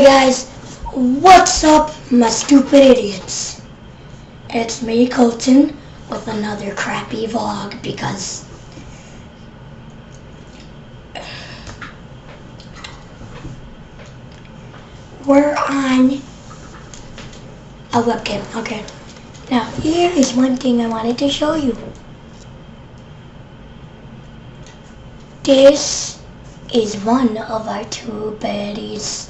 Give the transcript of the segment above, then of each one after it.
guys, what's up my stupid idiots? It's me, Colton, with another crappy vlog because we're on a webcam. Okay, now here is one thing I wanted to show you. This is one of our two baddies,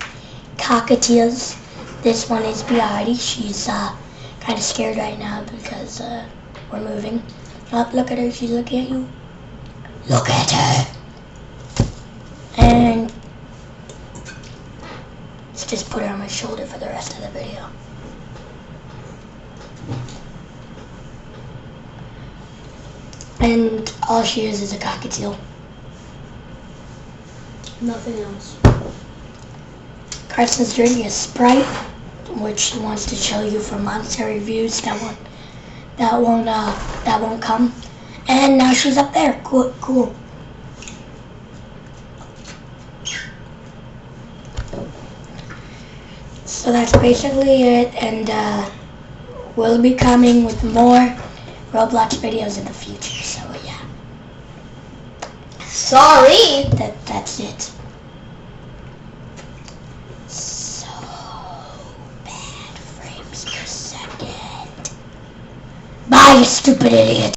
Cockatiels. This one is Biardi. She's kind of scared right now because we're moving. Oh, look at her. She's looking at you. Look at her. And let's just put her on my shoulder for the rest of the video. And all she is a cockatiel. Nothing else. Carson's drinking a Sprite, which she wants to show you for monetary views. That won't come. And now she's up there. Cool. So that's basically it, and we'll be coming with more Roblox videos in the future. So yeah. Sorry. That's it. So bad frames per second. Bye, you stupid idiot.